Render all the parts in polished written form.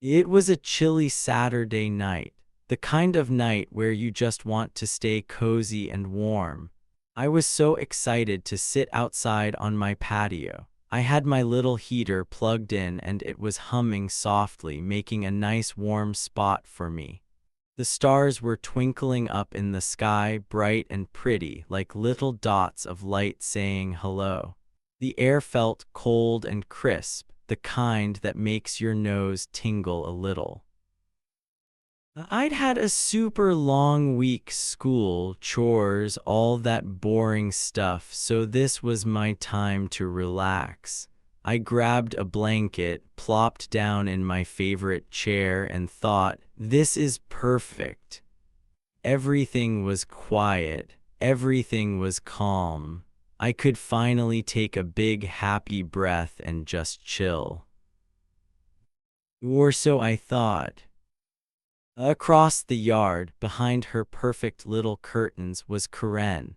It was a chilly Saturday night, the kind of night where you just want to stay cozy and warm. I was so excited to sit outside on my patio. I had my little heater plugged in and it was humming softly, making a nice warm spot for me. The stars were twinkling up in the sky, bright and pretty, like little dots of light saying hello. The air felt cold and crisp, the kind that makes your nose tingle a little. I'd had a super long week, school, chores, all that boring stuff, so this was my time to relax. I grabbed a blanket, plopped down in my favorite chair, and thought, this is perfect. Everything was quiet, everything was calm. I could finally take a big happy breath and just chill. Or so I thought. Across the yard, behind her perfect little curtains, was Karen.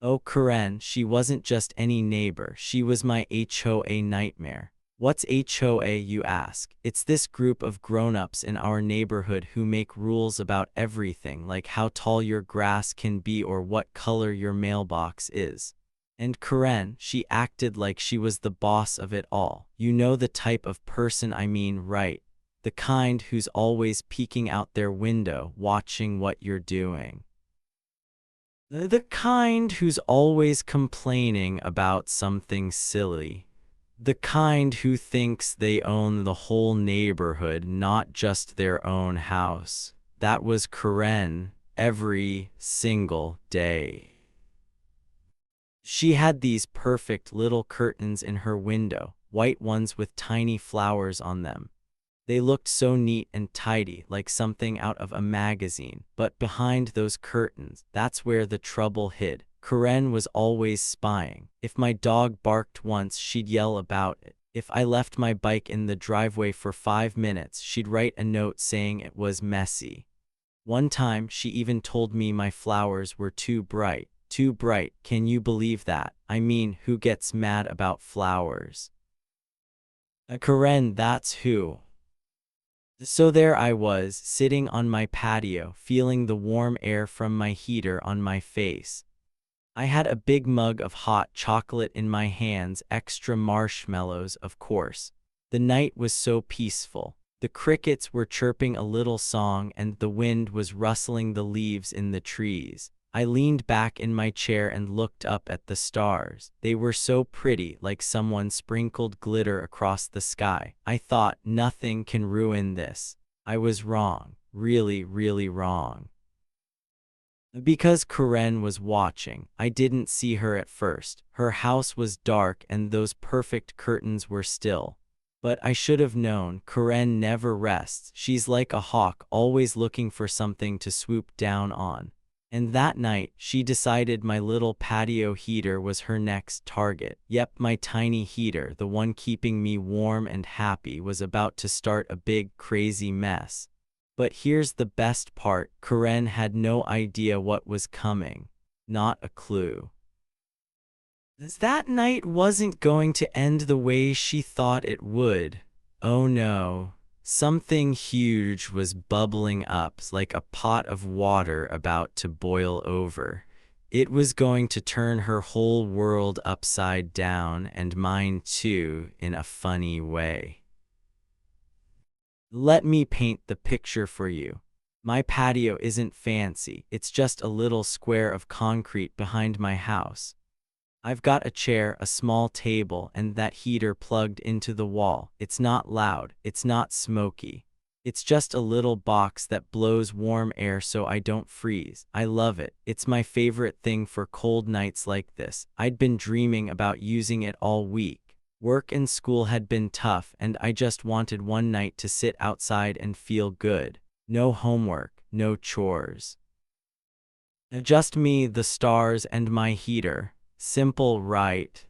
Oh, Karen, she wasn't just any neighbor, she was my HOA nightmare. What's HOA, you ask? It's this group of grown-ups in our neighborhood who make rules about everything, like how tall your grass can be or what color your mailbox is. And Karen, she acted like she was the boss of it all. You know the type of person I mean, right? The kind who's always peeking out their window, watching what you're doing. The kind who's always complaining about something silly. The kind who thinks they own the whole neighborhood, not just their own house. That was Karen every single day. She had these perfect little curtains in her window, white ones with tiny flowers on them. They looked so neat and tidy, like something out of a magazine. But behind those curtains, that's where the trouble hid. Karen was always spying. If my dog barked once, she'd yell about it. If I left my bike in the driveway for 5 minutes, she'd write a note saying it was messy. One time, she even told me my flowers were too bright. Too bright, can you believe that? I mean, who gets mad about flowers? Karen, that's who. So there I was, sitting on my patio, feeling the warm air from my heater on my face. I had a big mug of hot chocolate in my hands, extra marshmallows, of course. The night was so peaceful. The crickets were chirping a little song and the wind was rustling the leaves in the trees. I leaned back in my chair and looked up at the stars. They were so pretty, like someone sprinkled glitter across the sky. I thought, nothing can ruin this. I was wrong, really, really wrong. Because Karen was watching, I didn't see her at first. Her house was dark and those perfect curtains were still. But I should have known, Karen never rests. She's like a hawk, always looking for something to swoop down on. And that night, she decided my little patio heater was her next target. Yep, my tiny heater, the one keeping me warm and happy, was about to start a big, crazy mess. But here's the best part, Karen had no idea what was coming. Not a clue. That night wasn't going to end the way she thought it would. Oh no. Something huge was bubbling up like a pot of water about to boil over. It was going to turn her whole world upside down, and mine too, in a funny way. Let me paint the picture for you. My patio isn't fancy, it's just a little square of concrete behind my house. I've got a chair, a small table, and that heater plugged into the wall. It's not loud, it's not smoky. It's just a little box that blows warm air so I don't freeze. I love it. It's my favorite thing for cold nights like this. I'd been dreaming about using it all week. Work and school had been tough, and I just wanted one night to sit outside and feel good. No homework, no chores. Just me, the stars, and my heater. Simple, right?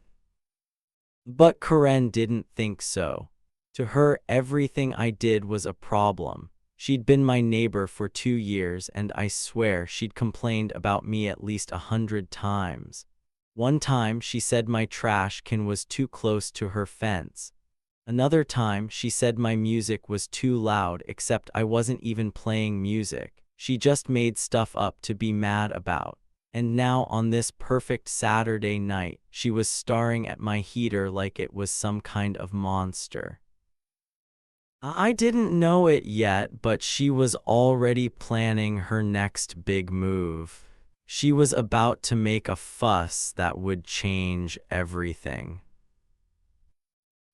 But Karen didn't think so. To her, everything I did was a problem. She'd been my neighbor for 2 years, and I swear she'd complained about me at least 100 times. One time, she said my trash can was too close to her fence. Another time, she said my music was too loud, except I wasn't even playing music. She just made stuff up to be mad about. And now, on this perfect Saturday night, she was staring at my heater like it was some kind of monster. I didn't know it yet, but she was already planning her next big move. She was about to make a fuss that would change everything.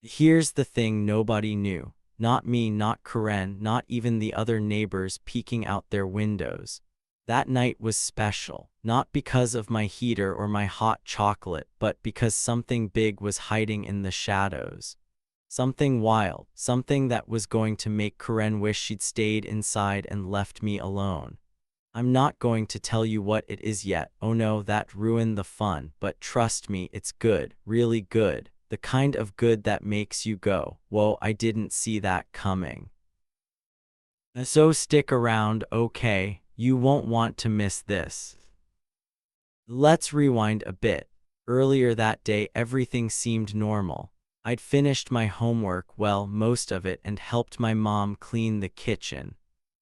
Here's the thing nobody knew. Not me, not Karen, not even the other neighbors peeking out their windows. That night was special, not because of my heater or my hot chocolate, but because something big was hiding in the shadows. Something wild, something that was going to make Karen wish she'd stayed inside and left me alone. I'm not going to tell you what it is yet. Oh no, that ruined the fun, but trust me, it's good, really good. The kind of good that makes you go, whoa, I didn't see that coming. So stick around, okay? You won't want to miss this. Let's rewind a bit. Earlier that day, everything seemed normal. I'd finished my homework, well, most of it, and helped my mom clean the kitchen.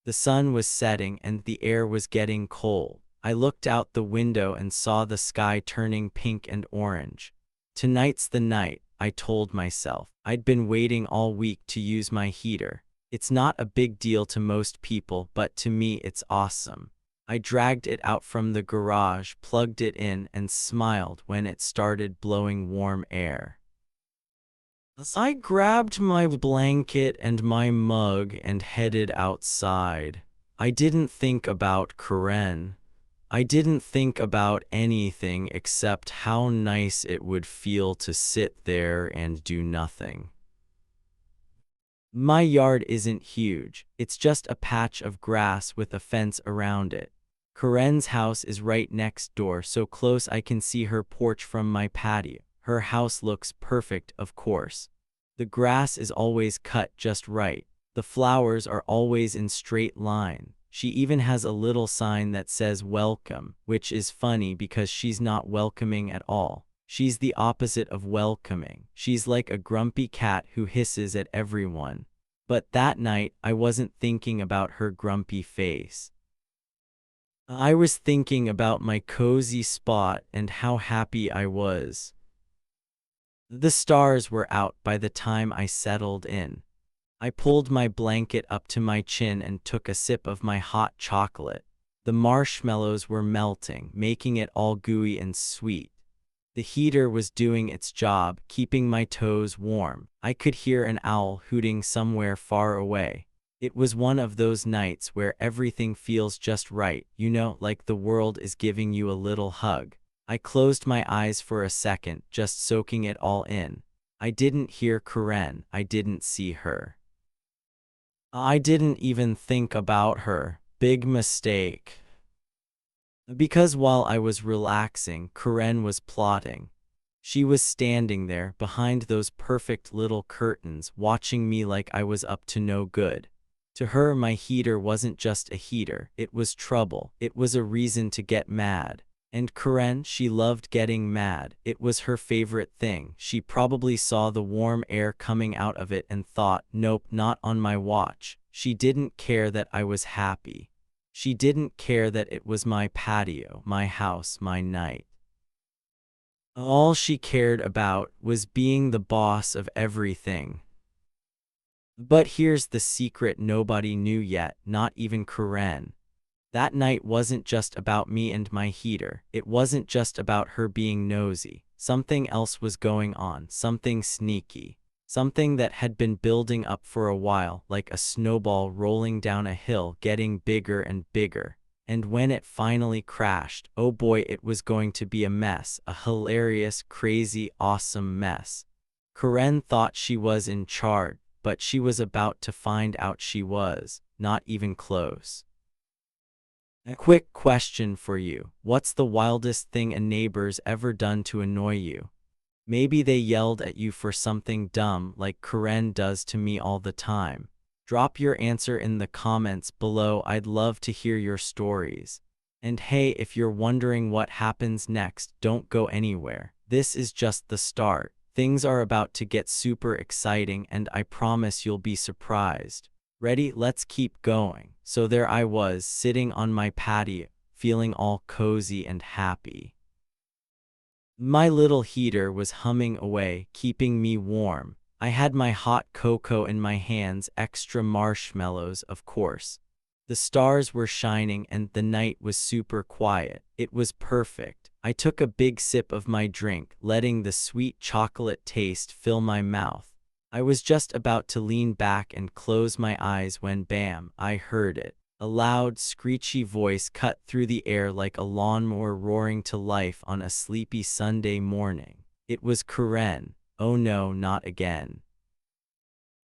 The sun was setting and the air was getting cold. I looked out the window and saw the sky turning pink and orange. Tonight's the night, I told myself. I'd been waiting all week to use my heater. It's not a big deal to most people, but to me it's awesome. I dragged it out from the garage, plugged it in, and smiled when it started blowing warm air. As I grabbed my blanket and my mug and headed outside, I didn't think about Karen. I didn't think about anything except how nice it would feel to sit there and do nothing. My yard isn't huge, it's just a patch of grass with a fence around it. Karen's house is right next door, so close I can see her porch from my patio. Her house looks perfect, of course. The grass is always cut just right. The flowers are always in straight line. She even has a little sign that says welcome, which is funny because she's not welcoming at all. She's the opposite of welcoming. She's like a grumpy cat who hisses at everyone. But that night, I wasn't thinking about her grumpy face. I was thinking about my cozy spot and how happy I was. The stars were out by the time I settled in. I pulled my blanket up to my chin and took a sip of my hot chocolate. The marshmallows were melting, making it all gooey and sweet. The heater was doing its job, keeping my toes warm. I could hear an owl hooting somewhere far away. It was one of those nights where everything feels just right, you know, like the world is giving you a little hug. I closed my eyes for a second, just soaking it all in. I didn't hear Karen, I didn't see her. I didn't even think about her. Big mistake. Because while I was relaxing, Karen was plotting. She was standing there, behind those perfect little curtains, watching me like I was up to no good. To her, my heater wasn't just a heater, it was trouble, it was a reason to get mad. And Karen, she loved getting mad. It was her favorite thing. She probably saw the warm air coming out of it and thought, nope, not on my watch. She didn't care that I was happy. She didn't care that it was my patio, my house, my night. All she cared about was being the boss of everything. But here's the secret nobody knew yet, not even Karen. That night wasn't just about me and my heater. It wasn't just about her being nosy. Something else was going on, something sneaky. Something that had been building up for a while, like a snowball rolling down a hill, getting bigger and bigger. And when it finally crashed, oh boy, it was going to be a mess, a hilarious, crazy, awesome mess. Karen thought she was in charge, but she was about to find out she was, not even close. A quick question for you. What's the wildest thing a neighbor's ever done to annoy you? Maybe they yelled at you for something dumb like Karen does to me all the time. Drop your answer in the comments below. I'd love to hear your stories. And hey, if you're wondering what happens next, don't go anywhere. This is just the start. Things are about to get super exciting and I promise you'll be surprised. Ready? Let's keep going. So there I was, sitting on my patio, feeling all cozy and happy. My little heater was humming away, keeping me warm. I had my hot cocoa in my hands, extra marshmallows, of course. The stars were shining and the night was super quiet. It was perfect. I took a big sip of my drink, letting the sweet chocolate taste fill my mouth. I was just about to lean back and close my eyes when bam, I heard it. A loud, screechy voice cut through the air like a lawnmower roaring to life on a sleepy Sunday morning. It was Karen. Oh no, not again.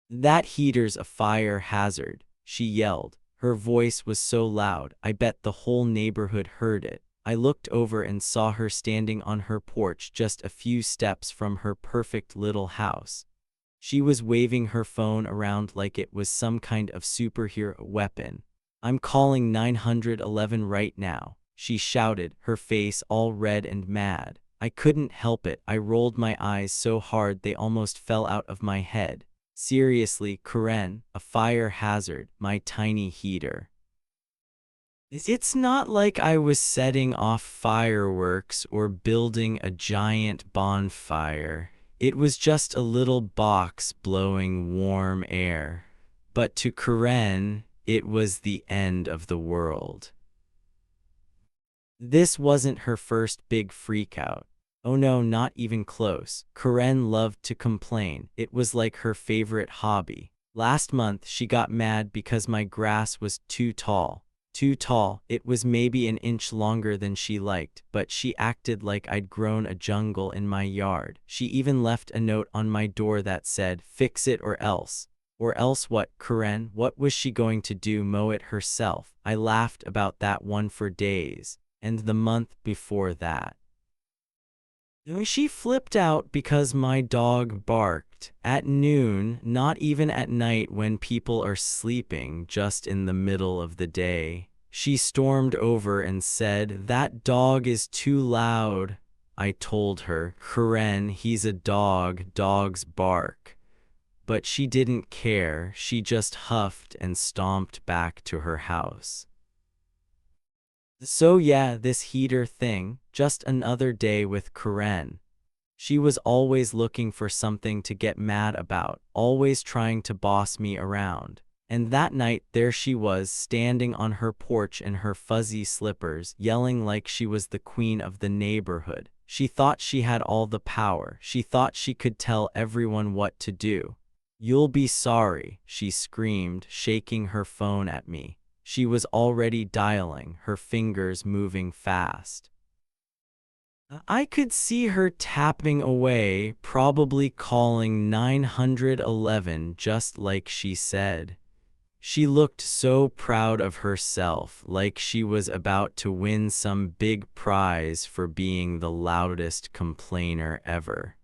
That heater's a fire hazard, she yelled. Her voice was so loud, I bet the whole neighborhood heard it. I looked over and saw her standing on her porch just a few steps from her perfect little house. She was waving her phone around like it was some kind of superhero weapon. I'm calling 911 right now, she shouted, her face all red and mad. I couldn't help it. I rolled my eyes so hard they almost fell out of my head. Seriously, Karen, a fire hazard, my tiny heater. It's not like I was setting off fireworks or building a giant bonfire. It was just a little box blowing warm air. But to Karen, it was the end of the world. This wasn't her first big freakout. Oh no, not even close. Karen loved to complain. It was like her favorite hobby. Last month, she got mad because my grass was too tall. Too tall. It was maybe an inch longer than she liked, but she acted like I'd grown a jungle in my yard. She even left a note on my door that said, "Fix it or else." Or else what, Karen? What was she going to do, mow it herself? I laughed about that one for days. And the month before that, she flipped out because my dog barked. At noon, not even at night when people are sleeping, just in the middle of the day. She stormed over and said, "That dog is too loud." I told her, "Karen, he's a dog, dogs bark." But she didn't care. She just huffed and stomped back to her house. So yeah, this heater thing, just another day with Karen. She was always looking for something to get mad about, always trying to boss me around. And that night, there she was, standing on her porch in her fuzzy slippers, yelling like she was the queen of the neighborhood. She thought she had all the power. She thought she could tell everyone what to do. "You'll be sorry," she screamed, shaking her phone at me. She was already dialing, her fingers moving fast. I could see her tapping away, probably calling 911 just like she said. She looked so proud of herself, like she was about to win some big prize for being the loudest complainer ever.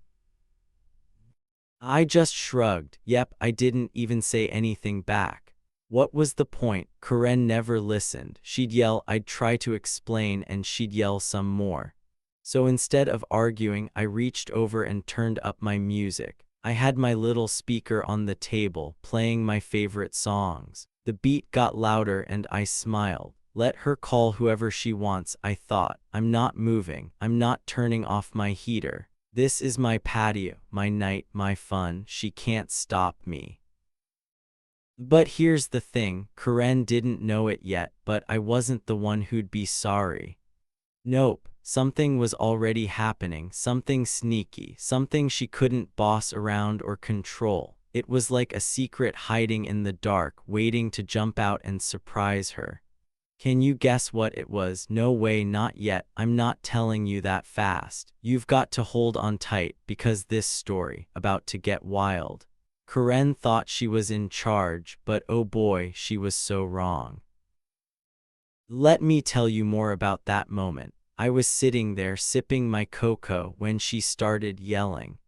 I just shrugged. Yep, I didn't even say anything back. What was the point? Karen never listened. She'd yell, I'd try to explain, and she'd yell some more. So instead of arguing, I reached over and turned up my music. I had my little speaker on the table, playing my favorite songs. The beat got louder and I smiled. Let her call whoever she wants, I thought. I'm not moving. I'm not turning off my heater. This is my patio, my night, my fun. She can't stop me. But here's the thing, Karen didn't know it yet, but I wasn't the one who'd be sorry. Nope, something was already happening, something sneaky, something she couldn't boss around or control. It was like a secret hiding in the dark, waiting to jump out and surprise her. Can you guess what it was? No way, not yet. I'm not telling you that fast. You've got to hold on tight, because this story, about to get wild. Karen thought she was in charge, but oh boy, she was so wrong. Let me tell you more about that moment. I was sitting there sipping my cocoa when she started yelling.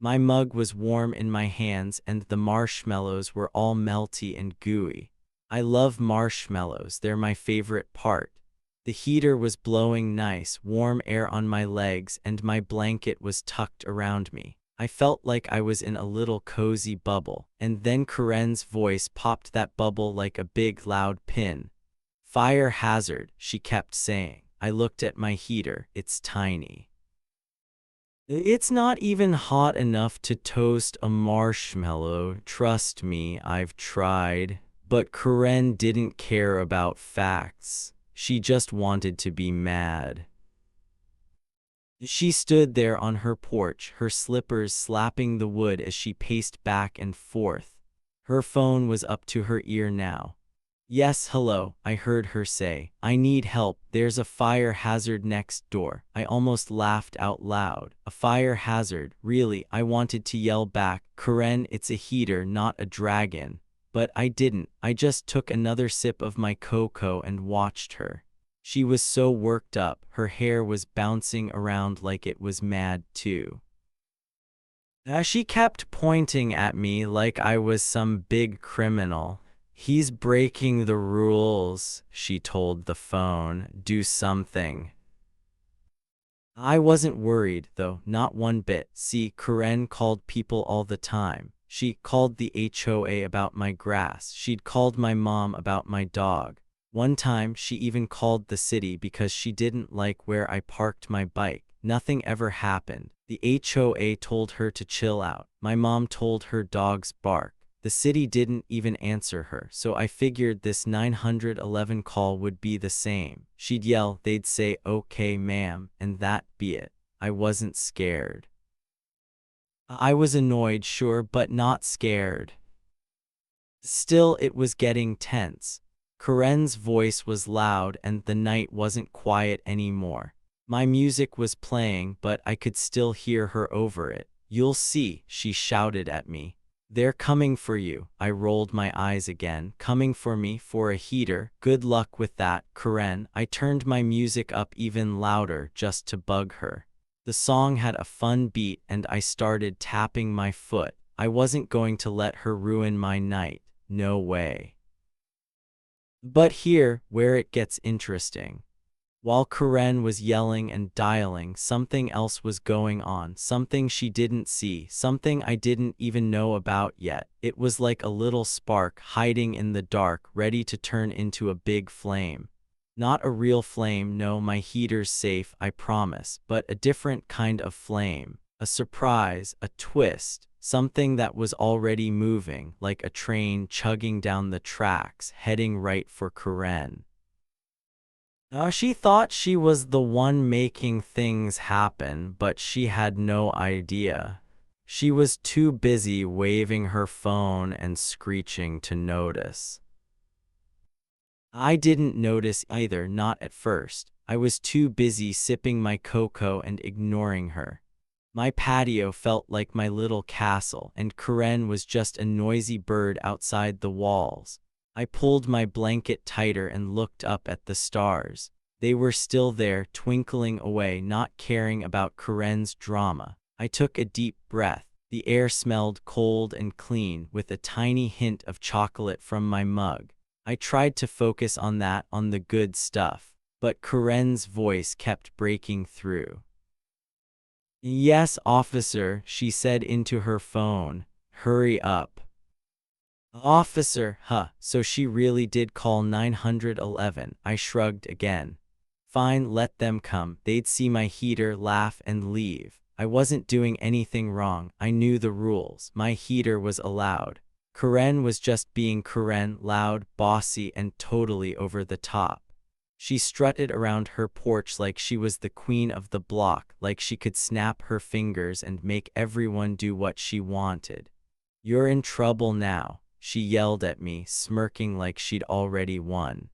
My mug was warm in my hands and the marshmallows were all melty and gooey. I love marshmallows, they're my favorite part. The heater was blowing nice, warm air on my legs and my blanket was tucked around me. I felt like I was in a little cozy bubble, and then Karen's voice popped that bubble like a big loud pin. Fire hazard, she kept saying. I looked at my heater, it's tiny. It's not even hot enough to toast a marshmallow, trust me, I've tried. But Karen didn't care about facts. She just wanted to be mad. She stood there on her porch, her slippers slapping the wood as she paced back and forth. Her phone was up to her ear now. Yes, hello, I heard her say. I need help, there's a fire hazard next door. I almost laughed out loud. A fire hazard, really? I wanted to yell back, Karen, it's a heater, not a dragon. But I didn't. I just took another sip of my cocoa and watched her. She was so worked up, her hair was bouncing around like it was mad too. She kept pointing at me like I was some big criminal. He's breaking the rules, she told the phone. Do something. I wasn't worried, though, not one bit. See, Karen called people all the time. She called the HOA about my grass. She'd called my mom about my dog. One time, she even called the city because she didn't like where I parked my bike. Nothing ever happened. The HOA told her to chill out. My mom told her dogs bark. The city didn't even answer her, so I figured this 911 call would be the same. She'd yell, they'd say, okay ma'am, and that'd be it. I wasn't scared. I was annoyed, sure, but not scared. Still, it was getting tense. Karen's voice was loud and the night wasn't quiet anymore. My music was playing, but I could still hear her over it. You'll see, she shouted at me. They're coming for you. I rolled my eyes again. Coming for me for a heater? Good luck with that, Karen. I turned my music up even louder just to bug her. The song had a fun beat and I started tapping my foot. I wasn't going to let her ruin my night. No way. But here, where it gets interesting. While Karen was yelling and dialing, something else was going on, something she didn't see, something I didn't even know about yet. It was like a little spark hiding in the dark, ready to turn into a big flame. Not a real flame, no, my heater's safe, I promise, but a different kind of flame. A surprise, a twist, something that was already moving, like a train chugging down the tracks, heading right for Karen. She thought she was the one making things happen, but she had no idea. She was too busy waving her phone and screeching to notice. I didn't notice either, not at first. I was too busy sipping my cocoa and ignoring her. My patio felt like my little castle, and Karen was just a noisy bird outside the walls. I pulled my blanket tighter and looked up at the stars. They were still there, twinkling away, not caring about Karen's drama. I took a deep breath. The air smelled cold and clean, with a tiny hint of chocolate from my mug. I tried to focus on that, on the good stuff, but Karen's voice kept breaking through. Yes, officer, she said into her phone. Hurry up. Officer, huh, so she really did call 911. I shrugged again. Fine, let them come. They'd see my heater, laugh, and leave. I wasn't doing anything wrong. I knew the rules. My heater was allowed. Karen was just being Karen, loud, bossy, and totally over the top. She strutted around her porch like she was the queen of the block, like she could snap her fingers and make everyone do what she wanted. You're in trouble now, she yelled at me, smirking like she'd already won.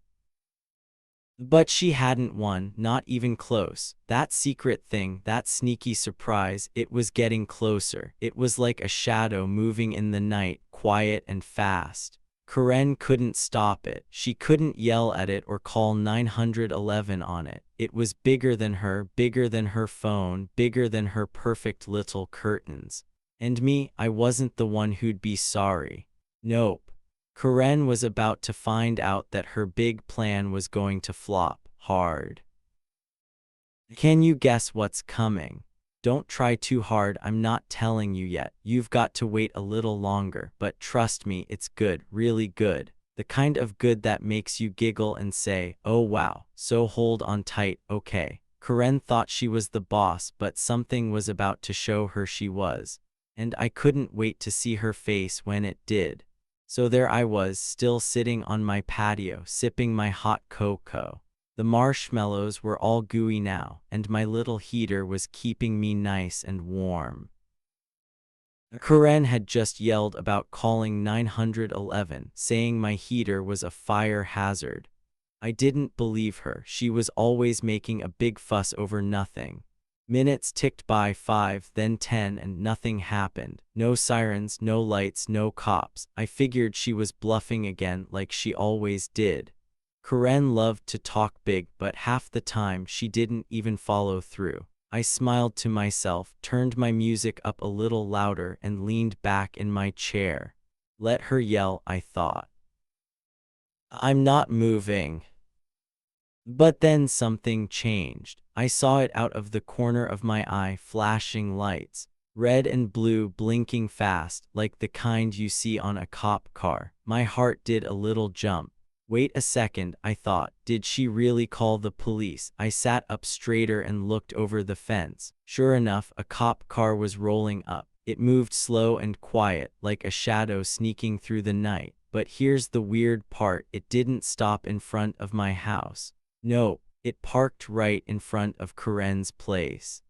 But she hadn't won, not even close. That secret thing, that sneaky surprise, it was getting closer. It was like a shadow moving in the night, quiet and fast. Karen couldn't stop it. She couldn't yell at it or call 911 on it. It was bigger than her phone, bigger than her perfect little curtains. And me, I wasn't the one who'd be sorry. Nope. Karen was about to find out that her big plan was going to flop hard. Can you guess what's coming? Don't try too hard, I'm not telling you yet. You've got to wait a little longer, but trust me, it's good, really good. The kind of good that makes you giggle and say, oh wow, so hold on tight, okay. Karen thought she was the boss, but something was about to show her she was. And I couldn't wait to see her face when it did. So there I was, still sitting on my patio, sipping my hot cocoa. The marshmallows were all gooey now, and my little heater was keeping me nice and warm. Karen had just yelled about calling 911, saying my heater was a fire hazard. I didn't believe her. She was always making a big fuss over nothing. Minutes ticked by, 5, then 10, and nothing happened. No sirens, no lights, no cops. I figured she was bluffing again like she always did. Karen loved to talk big, but half the time she didn't even follow through. I smiled to myself, turned my music up a little louder, and leaned back in my chair. Let her yell, I thought. I'm not moving. But then something changed. I saw it out of the corner of my eye, flashing lights. Red and blue, blinking fast, like the kind you see on a cop car. My heart did a little jump. Wait a second, I thought. Did she really call the police? I sat up straighter and looked over the fence. Sure enough, a cop car was rolling up. It moved slow and quiet, like a shadow sneaking through the night. But here's the weird part, it didn't stop in front of my house. No, it parked right in front of Karen's place.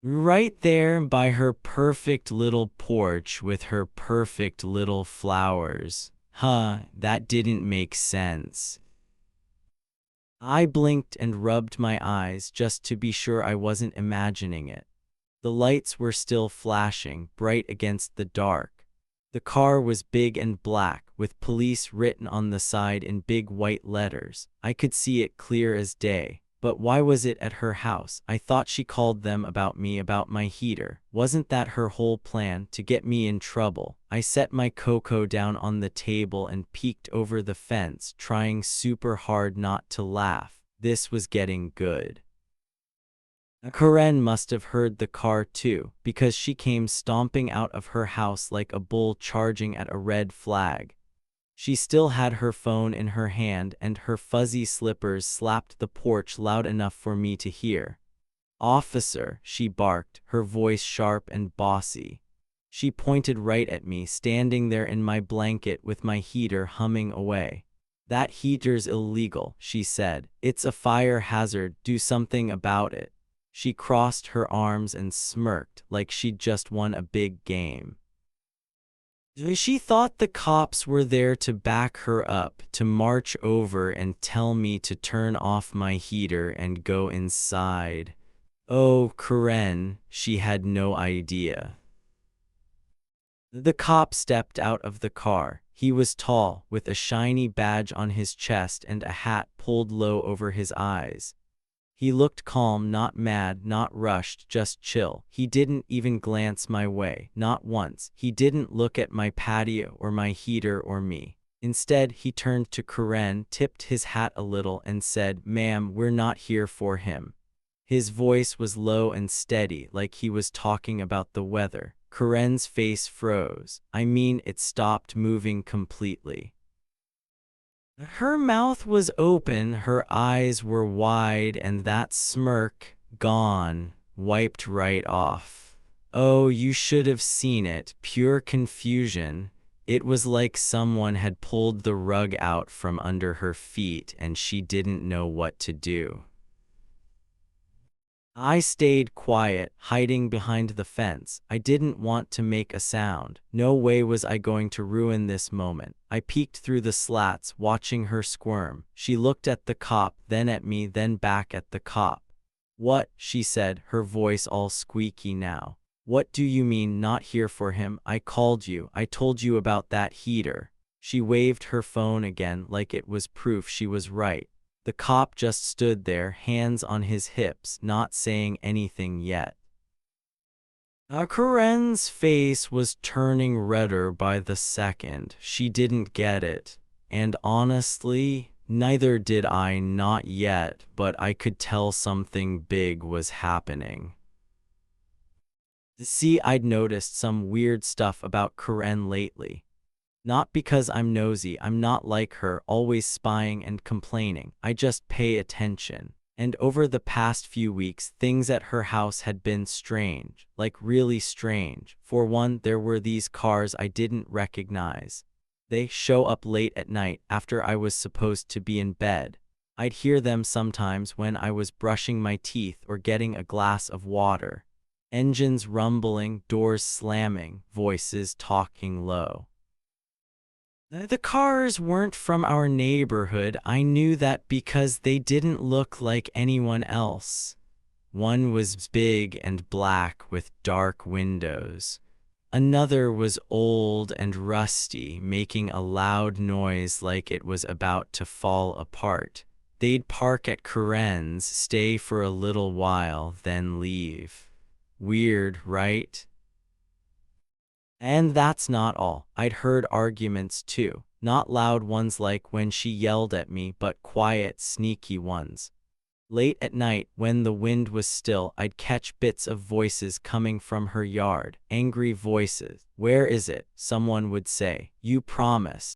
Right there by her perfect little porch with her perfect little flowers. That didn't make sense. I blinked and rubbed my eyes just to be sure I wasn't imagining it. The lights were still flashing, bright against the dark. The car was big and black, with police written on the side in big white letters. I could see it clear as day. But why was it at her house? I thought she called them about me, about my heater. Wasn't that her whole plan, to get me in trouble? I set my cocoa down on the table and peeked over the fence, trying super hard not to laugh. This was getting good. Karen must have heard the car too, because she came stomping out of her house like a bull charging at a red flag. She still had her phone in her hand, and her fuzzy slippers slapped the porch loud enough for me to hear. "Officer," she barked, her voice sharp and bossy. She pointed right at me, standing there in my blanket with my heater humming away. "That heater's illegal," she said. "It's a fire hazard, do something about it." She crossed her arms and smirked like she'd just won a big game. She thought the cops were there to back her up, to march over and tell me to turn off my heater and go inside. Oh, Karen, she had no idea. The cop stepped out of the car. He was tall, with a shiny badge on his chest and a hat pulled low over his eyes. He looked calm, not mad, not rushed, just chill. He didn't even glance my way, not once. He didn't look at my patio or my heater or me. Instead, he turned to Karen, tipped his hat a little, and said, "Ma'am, we're not here for him." His voice was low and steady, like he was talking about the weather. Karen's face froze. I mean, it stopped moving completely. Her mouth was open, her eyes were wide, and that smirk, gone, wiped right off. Oh, you should have seen it, pure confusion. It was like someone had pulled the rug out from under her feet and she didn't know what to do. I stayed quiet, hiding behind the fence. I didn't want to make a sound. No way was I going to ruin this moment. I peeked through the slats, watching her squirm. She looked at the cop, then at me, then back at the cop. "What?" she said, her voice all squeaky now. "What do you mean, not here for him? I called you. I told you about that heater." She waved her phone again like it was proof she was right. The cop just stood there, hands on his hips, not saying anything yet. Karen's face was turning redder by the second. She didn't get it. And honestly, neither did I, not yet, but I could tell something big was happening. See, I'd noticed some weird stuff about Karen lately. Not because I'm nosy, I'm not like her, always spying and complaining. I just pay attention. And over the past few weeks, things at her house had been strange, like really strange. For one, there were these cars I didn't recognize. They show up late at night after I was supposed to be in bed. I'd hear them sometimes when I was brushing my teeth or getting a glass of water. Engines rumbling, doors slamming, voices talking low. The cars weren't from our neighborhood. I knew that because they didn't look like anyone else. One was big and black with dark windows. Another was old and rusty, making a loud noise like it was about to fall apart. They'd park at Karen's, stay for a little while, then leave. Weird, right? And that's not all. I'd heard arguments too. Not loud ones like when she yelled at me, but quiet, sneaky ones. Late at night, when the wind was still, I'd catch bits of voices coming from her yard. Angry voices. "Where is it?" someone would say. "You promised."